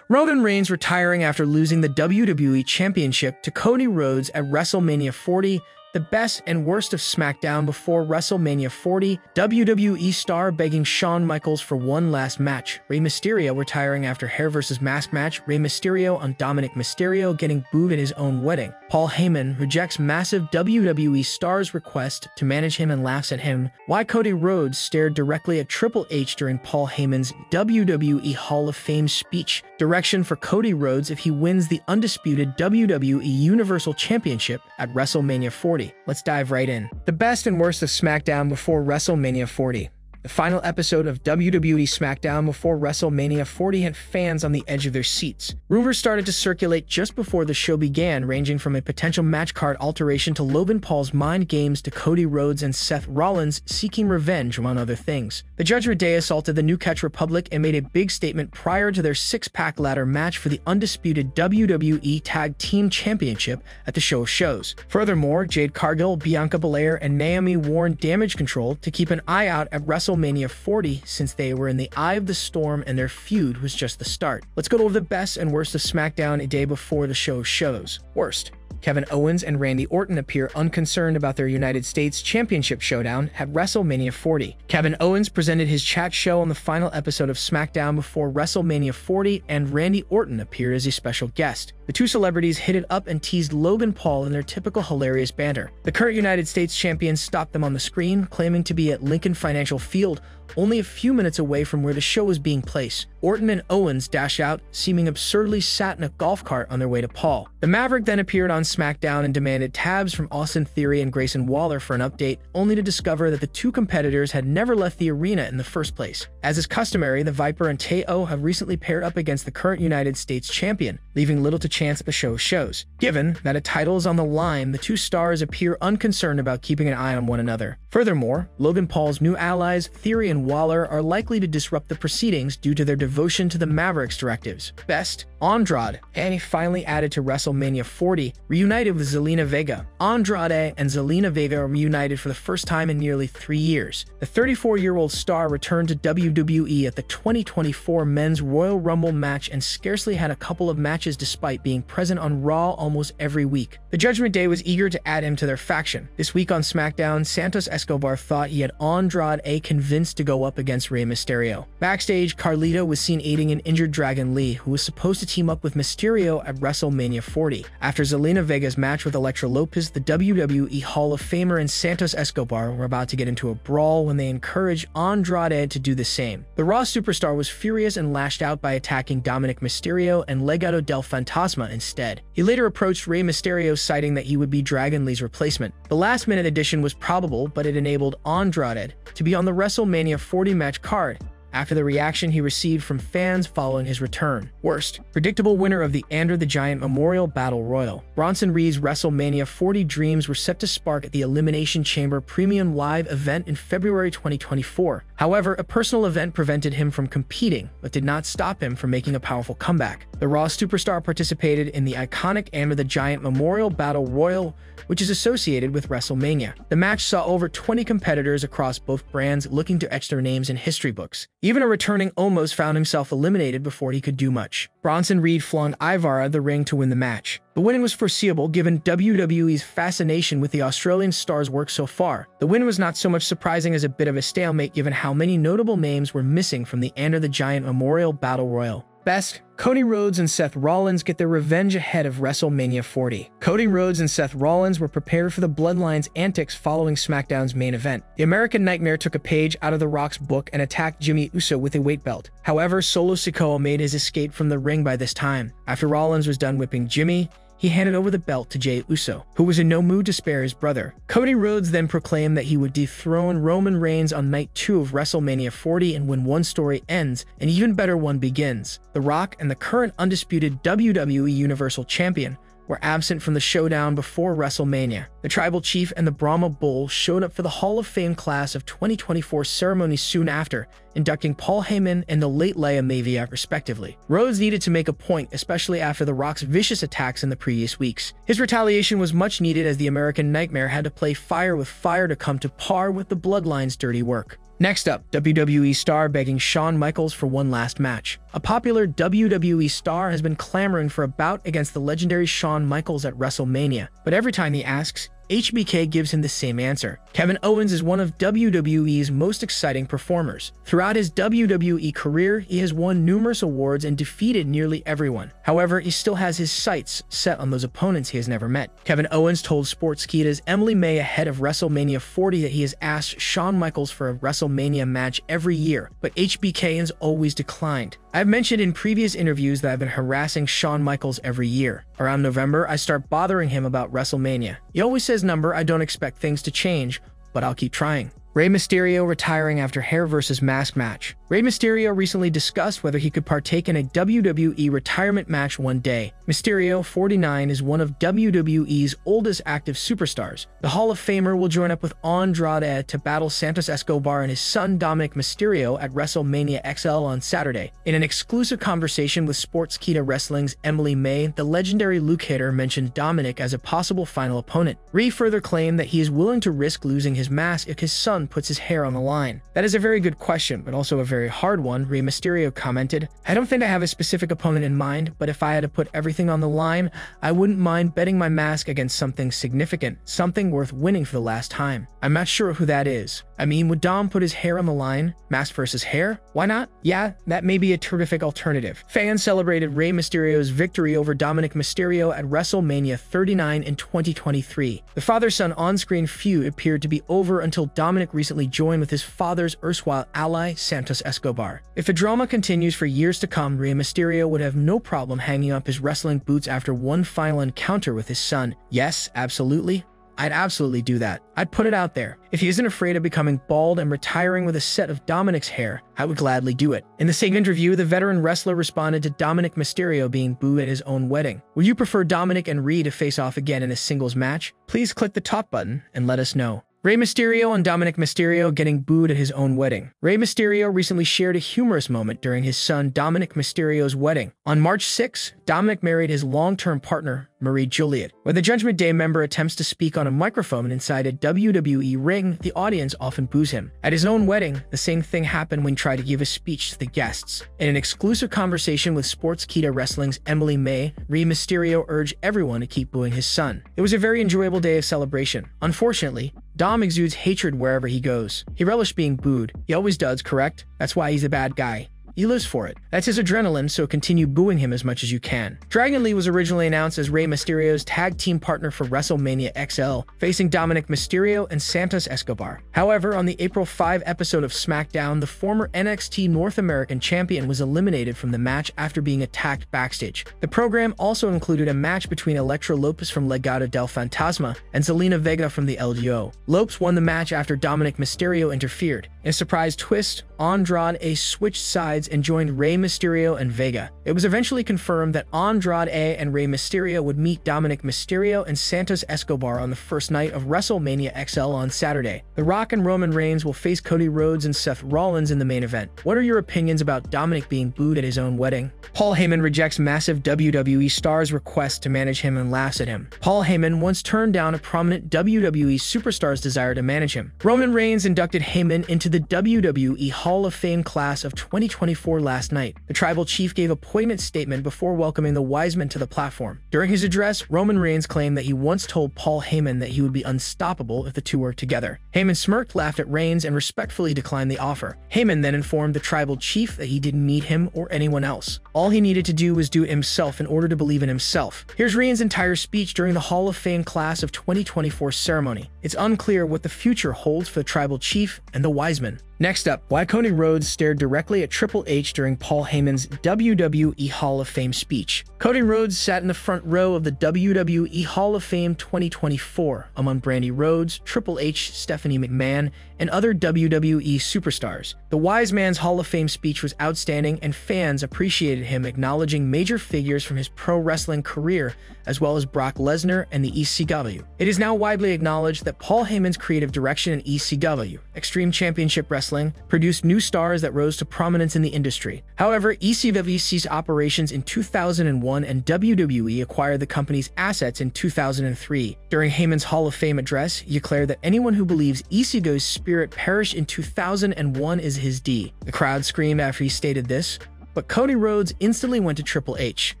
Roman Reigns retiring after losing the WWE Championship to Cody Rhodes at WrestleMania 40. The best and worst of SmackDown before WrestleMania 40, WWE star begging Shawn Michaels for one last match, Rey Mysterio retiring after hair versus mask match, Rey Mysterio on Dominik Mysterio getting booed at his own wedding, Paul Heyman rejects massive WWE Stars request to manage him and laughs at him, why Cody Rhodes stared directly at Triple H during Paul Heyman's WWE Hall of Fame speech, direction for Cody Rhodes if he wins the undisputed WWE Universal Championship at WrestleMania 40. Let's dive right in. The best and worst of SmackDown before WrestleMania 40. The final episode of WWE SmackDown before WrestleMania 40 had fans on the edge of their seats. Rumors started to circulate just before the show began, ranging from a potential match card alteration to Logan Paul's mind games to Cody Rhodes and Seth Rollins seeking revenge, among other things. The Judgment Day assaulted the New Catch Republic and made a big statement prior to their six-pack ladder match for the undisputed WWE Tag Team Championship at the show of shows. Furthermore, Jade Cargill, Bianca Belair, and Naomi warned Damage Control to keep an eye out at WrestleMania 40 since they were in the eye of the storm and their feud was just the start. Let's go over the best and worst of SmackDown a day before the show shows. Worst. Kevin Owens and Randy Orton appear unconcerned about their United States Championship showdown at WrestleMania 40. Kevin Owens presented his chat show on the final episode of SmackDown before WrestleMania 40, and Randy Orton appeared as a special guest. The two celebrities hit it up and teased Logan Paul in their typical hilarious banter. The current United States champion stopped them on the screen, claiming to be at Lincoln Financial Field, only a few minutes away from where the show was being placed. Orton and Owens dash out, seeming absurdly sat in a golf cart on their way to Paul. The Maverick then appeared on SmackDown and demanded tabs from Austin Theory and Grayson Waller for an update, only to discover that the two competitors had never left the arena in the first place. As is customary, the Viper and Teo have recently paired up against the current United States champion, leaving little to chance at the show shows. Given that a title is on the line, the two stars appear unconcerned about keeping an eye on one another. Furthermore, Logan Paul's new allies, Theory and Waller, are likely to disrupt the proceedings due to their devotion to the Mavericks' directives. Best, Andrade, and he finally added to WrestleMania 40, reunited with Zelina Vega. Andrade and Zelina Vega are reunited for the first time in nearly 3 years. The 34-year-old star returned to WWE at the 2024 Men's Royal Rumble match and scarcely had a couple of matches despite being present on Raw almost every week. The Judgment Day was eager to add him to their faction. This week on SmackDown, Santos Escobar thought he had Andrade convinced to go up against Rey Mysterio. Backstage, Carlito was seen aiding an injured Dragon Lee, who was supposed to team up with Mysterio at WrestleMania 40. After Zelina Vega's match with Elektra Lopez, the WWE Hall of Famer and Santos Escobar were about to get into a brawl when they encouraged Andrade to do the same. The Raw superstar was furious and lashed out by attacking Dominik Mysterio and Legado del Fantasma instead. He later approached Rey Mysterio, citing that he would be Dragon Lee's replacement. The last-minute addition was probable, but it enabled Andrade to be on the WrestleMania 40 match card after the reaction he received from fans following his return. Worst. Predictable winner of the Andre the Giant Memorial Battle Royal. Bronson Reed's WrestleMania 40 dreams were set to spark at the Elimination Chamber Premium Live event in February 2024. However, a personal event prevented him from competing, but did not stop him from making a powerful comeback. The Raw superstar participated in the iconic Andre the Giant Memorial Battle Royal, which is associated with WrestleMania. The match saw over 20 competitors across both brands looking to etch their names in history books. Even a returning Omos found himself eliminated before he could do much. Bronson Reed flung Ivar the ring to win the match. The winning was foreseeable given WWE's fascination with the Australian star's work so far. The win was not so much surprising as a bit of a stalemate given how many notable names were missing from the Andre the Giant Memorial Battle Royal. Best, Cody Rhodes and Seth Rollins get their revenge ahead of WrestleMania 40. Cody Rhodes and Seth Rollins were prepared for the Bloodline's antics following SmackDown's main event. The American Nightmare took a page out of The Rock's book and attacked Jimmy Uso with a weight belt. However, Solo Sikoa made his escape from the ring by this time. After Rollins was done whipping Jimmy, he handed over the belt to Jey Uso, who was in no mood to spare his brother. Cody Rhodes then proclaimed that he would dethrone Roman Reigns on Night 2 of WrestleMania 40, and when one story ends, an even better one begins. The Rock and the current undisputed WWE Universal Champion were absent from the showdown before WrestleMania. The Tribal Chief and the Brahma Bull showed up for the Hall of Fame class of 2024 ceremony soon after, inducting Paul Heyman and the late Leia Mavia respectively. Rhodes needed to make a point, especially after The Rock's vicious attacks in the previous weeks. His retaliation was much needed as the American Nightmare had to play fire with fire to come to par with the Bloodline's dirty work. Next up, WWE star begging Shawn Michaels for one last match. A popular WWE star has been clamoring for a bout against the legendary Shawn Michaels at WrestleMania, but every time he asks, HBK gives him the same answer. Kevin Owens is one of WWE's most exciting performers. Throughout his WWE career, he has won numerous awards and defeated nearly everyone. However, he still has his sights set on those opponents he has never met. Kevin Owens told Sportskeeda's Emily May ahead of WrestleMania 40 that he has asked Shawn Michaels for a WrestleMania match every year, but HBK has always declined. I've mentioned in previous interviews that I've been harassing Shawn Michaels every year. Around November, I start bothering him about WrestleMania. He always says number, I don't expect things to change, but I'll keep trying. Rey Mysterio retiring after hair versus mask match. Rey Mysterio recently discussed whether he could partake in a WWE retirement match one day. Mysterio, 49, is one of WWE's oldest active superstars. The Hall of Famer will join up with Andrade to battle Santos Escobar and his son Dominik Mysterio at WrestleMania XL on Saturday. In an exclusive conversation with Sportskeeda Wrestling's Emily May, the legendary Luke hitter mentioned Dominic as a possible final opponent. Rey further claimed that he is willing to risk losing his mask if his son puts his hair on the line. That is a very good question, but also a very hard one. Rey Mysterio commented, I don't think I have a specific opponent in mind, but if I had to put everything on the line, I wouldn't mind betting my mask against something significant, something worth winning for the last time. I'm not sure who that is. I mean, would Dom put his hair on the line? Mask versus hair? Why not? Yeah, that may be a terrific alternative. Fans celebrated Rey Mysterio's victory over Dominik Mysterio at WrestleMania 39 in 2023. The father-son on-screen feud appeared to be over until Dominic recently joined with his father's erstwhile ally, Santos Escobar. If the drama continues for years to come, Rey Mysterio would have no problem hanging up his wrestling boots after one final encounter with his son. Yes, absolutely. I'd absolutely do that. I'd put it out there. If he isn't afraid of becoming bald and retiring with a set of Dominic's hair, I would gladly do it. In the same interview, the veteran wrestler responded to Dominik Mysterio being booed at his own wedding. Would you prefer Dominic and Rey to face off again in a singles match? Please click the top button and let us know. Rey Mysterio and Dominik Mysterio getting booed at his own wedding. Rey Mysterio recently shared a humorous moment during his son Dominik Mysterio's wedding. On March 6, Dominic married his long-term partner, Marie Juliet. When the Judgment Day member attempts to speak on a microphone inside a WWE ring, the audience often boos him. At his own wedding, the same thing happened when he tried to give a speech to the guests. In an exclusive conversation with Sportskeeda Wrestling's Emily May, Rey Mysterio urged everyone to keep booing his son. It was a very enjoyable day of celebration. Unfortunately, Dom exudes hatred wherever he goes. He relished being booed. He always does, correct? That's why he's a bad guy. He lives for it. That's his adrenaline, so continue booing him as much as you can. Dragon Lee was originally announced as Rey Mysterio's tag team partner for WrestleMania XL, facing Dominik Mysterio and Santos Escobar. However, on the April 5 episode of SmackDown, the former NXT North American champion was eliminated from the match after being attacked backstage. The program also included a match between Elektra Lopez from Legado del Fantasma and Zelina Vega from the LGO. Lopez won the match after Dominik Mysterio interfered. In a surprise twist, Andrade switched sides and joined Rey Mysterio and Vega. It was eventually confirmed that Andrade and Rey Mysterio would meet Dominik Mysterio and Santos Escobar on the first night of WrestleMania XL on Saturday. The Rock and Roman Reigns will face Cody Rhodes and Seth Rollins in the main event. What are your opinions about Dominic being booed at his own wedding? Paul Heyman rejects massive WWE Stars request to manage him and laughs at him. Paul Heyman once turned down a prominent WWE superstar's desire to manage him. Roman Reigns inducted Heyman into the WWE Hall of Fame class of 2024 last night. The tribal chief gave a poignant statement before welcoming the wise men to the platform. During his address, Roman Reigns claimed that he once told Paul Heyman that he would be unstoppable if the two worked together. Heyman smirked, laughed at Reigns, and respectfully declined the offer. Heyman then informed the tribal chief that he didn't need him or anyone else. All he needed to do was do it himself in order to believe in himself. Here's Reigns' entire speech during the Hall of Fame class of 2024 ceremony. It's unclear what the future holds for the tribal chief and the wise men. Next up, why Cody Rhodes stared directly at Triple H during Paul Heyman's WWE Hall of Fame speech. Cody Rhodes sat in the front row of the WWE Hall of Fame 2024 among Brandy Rhodes, Triple H, Stephanie McMahon, and other WWE superstars. The wise man's Hall of Fame speech was outstanding, and fans appreciated him acknowledging major figures from his pro wrestling career, as well as Brock Lesnar and the ECW. It is now widely acknowledged that Paul Heyman's creative direction in ECW, Extreme Championship Wrestling, wrestling, produced new stars that rose to prominence in the industry. However, ECW ceased operations in 2001 and WWE acquired the company's assets in 2003. During Heyman's Hall of Fame address, he declared that anyone who believes ECW's spirit perished in 2001 is his D. The crowd screamed after he stated this, but Cody Rhodes instantly went to Triple H.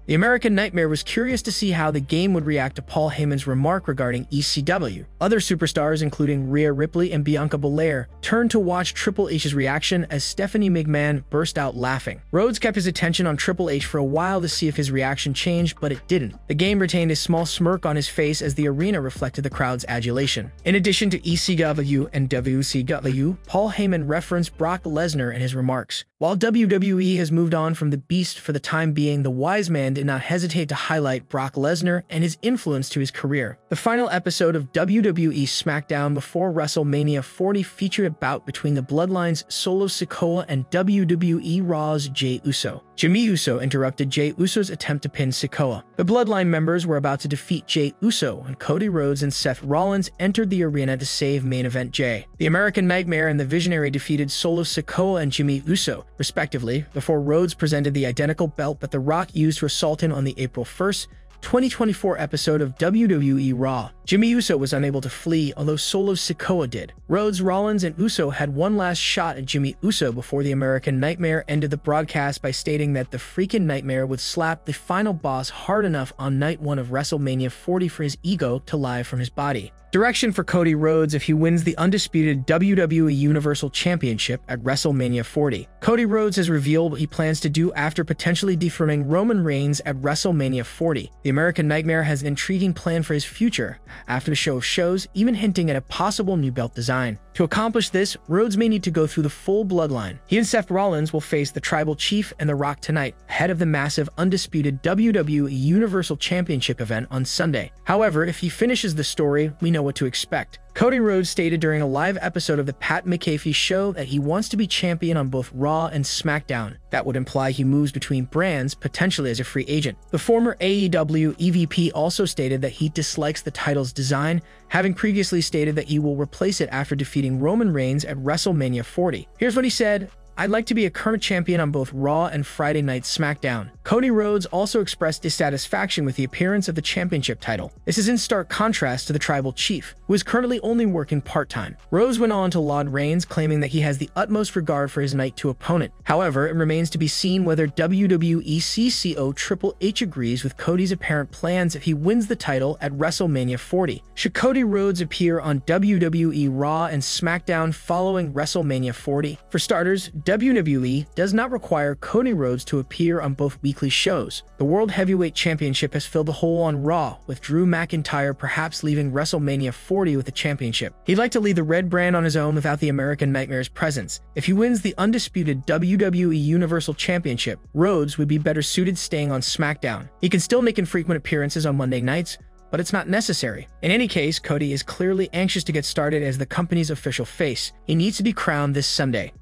The American Nightmare was curious to see how the game would react to Paul Heyman's remark regarding ECW. Other superstars, including Rhea Ripley and Bianca Belair, turned to watch Triple H's reaction as Stephanie McMahon burst out laughing. Rhodes kept his attention on Triple H for a while to see if his reaction changed, but it didn't. The game retained a small smirk on his face as the arena reflected the crowd's adulation. In addition to ECW and WCW, Paul Heyman referenced Brock Lesnar in his remarks. While WWE has moved on from the Beast for the time being, the wise man did not hesitate to highlight Brock Lesnar and his influence to his career. The final episode of WWE SmackDown before WrestleMania 40 featured a bout between the Bloodline's Solo Sikoa and WWE Raw's Jey Uso. Jimmy Uso interrupted Jey Uso's attempt to pin Sikoa. The Bloodline members were about to defeat Jey Uso, and Cody Rhodes and Seth Rollins entered the arena to save main event Jey. The American Nightmare and the Visionary defeated Solo Sikoa and Jimmy Uso, respectively, before Rhodes presented the identical belt that The Rock used to assault him on the April 1st, 2024 episode of WWE Raw. Jimmy Uso was unable to flee, although Solo Sikoa did. Rhodes, Rollins, and Uso had one last shot at Jimmy Uso before the American Nightmare ended the broadcast by stating that the freaking Nightmare would slap the final boss hard enough on night 1 of WrestleMania 40 for his ego to lie from his body. Direction for Cody Rhodes if he wins the undisputed WWE Universal Championship at WrestleMania 40. Cody Rhodes has revealed what he plans to do after potentially dethroning Roman Reigns at WrestleMania 40. The American Nightmare has an intriguing plan for his future after the show of shows, even hinting at a possible new belt design. To accomplish this, Rhodes may need to go through the full bloodline. He and Seth Rollins will face the Tribal Chief and The Rock tonight, ahead of the massive undisputed WWE Universal Championship event on Sunday. However, if he finishes the story, we know what to expect. Cody Rhodes stated during a live episode of the Pat McAfee show that he wants to be champion on both Raw and SmackDown. That would imply he moves between brands, potentially as a free agent. The former AEW EVP also stated that he dislikes the title's design, having previously stated that he will replace it after defeating Roman Reigns at WrestleMania 40. Here's what he said: "I'd like to be a current champion on both Raw and Friday Night SmackDown." Cody Rhodes also expressed dissatisfaction with the appearance of the championship title. This is in stark contrast to the Tribal Chief, who is currently only working part-time. Rhodes went on to laud Reigns, claiming that he has the utmost regard for his Night 2 opponent. However, it remains to be seen whether WWE CCO Triple H agrees with Cody's apparent plans if he wins the title at WrestleMania 40. Should Cody Rhodes appear on WWE Raw and SmackDown following WrestleMania 40? For starters, WWE does not require Cody Rhodes to appear on both weekly shows. The World Heavyweight Championship has filled a hole on Raw, with Drew McIntyre perhaps leaving WrestleMania 40 with the championship. He'd like to lead the red brand on his own without the American Nightmare's presence. If he wins the undisputed WWE Universal Championship, Rhodes would be better suited staying on SmackDown. He can still make infrequent appearances on Monday nights, but it's not necessary. In any case, Cody is clearly anxious to get started as the company's official face. He needs to be crowned this Sunday.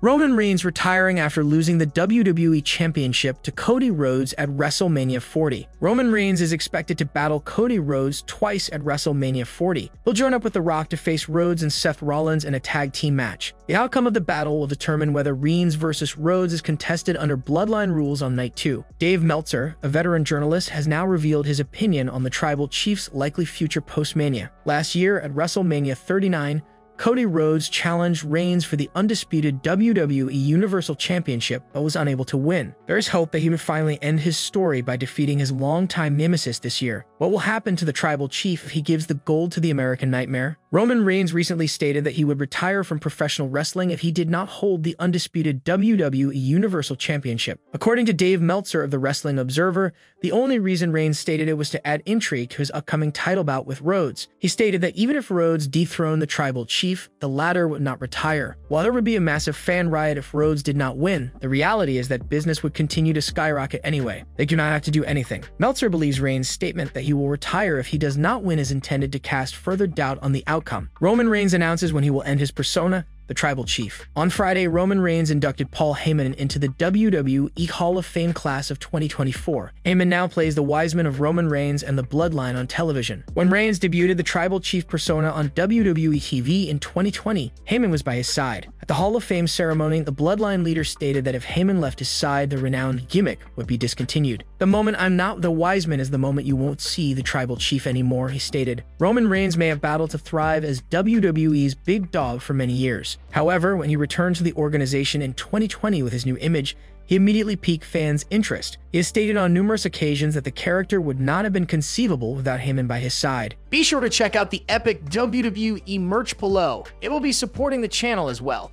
Roman Reigns retiring after losing the WWE Championship to Cody Rhodes at WrestleMania 40. Roman Reigns is expected to battle Cody Rhodes twice at WrestleMania 40. He'll join up with The Rock to face Rhodes and Seth Rollins in a tag team match. The outcome of the battle will determine whether Reigns versus Rhodes is contested under Bloodline rules on Night 2. Dave Meltzer, a veteran journalist, has now revealed his opinion on the Tribal Chief's likely future post-Mania. Last year at WrestleMania 39, Cody Rhodes challenged Reigns for the undisputed WWE Universal Championship but was unable to win. There is hope that he would finally end his story by defeating his longtime nemesis this year. What will happen to the Tribal Chief if he gives the gold to the American Nightmare? Roman Reigns recently stated that he would retire from professional wrestling if he did not hold the undisputed WWE Universal Championship. According to Dave Meltzer of the Wrestling Observer, the only reason Reigns stated it was to add intrigue to his upcoming title bout with Rhodes. He stated that even if Rhodes dethroned the Tribal Chief, the latter would not retire. While there would be a massive fan riot if Rhodes did not win, the reality is that business would continue to skyrocket anyway. They do not have to do anything. Meltzer believes Reigns' statement that he will retire if he does not win is intended to cast further doubt on the outcome. Roman Reigns announces when he will end his persona, the Tribal Chief. On Friday, Roman Reigns inducted Paul Heyman into the WWE Hall of Fame class of 2024. Heyman now plays the wise man of Roman Reigns and the Bloodline on television. When Reigns debuted the Tribal Chief persona on WWE TV in 2020, Heyman was by his side. At the Hall of Fame ceremony, the Bloodline leader stated that if Heyman left his side, the renowned gimmick would be discontinued. "The moment I'm not the wise man is the moment you won't see the Tribal Chief anymore," he stated. Roman Reigns may have battled to thrive as WWE's big dog for many years. However, when he returned to the organization in 2020 with his new image, he immediately piqued fans' interest. He has stated on numerous occasions that the character would not have been conceivable without Heyman by his side. Be sure to check out the epic WWE merch below. It will be supporting the channel as well.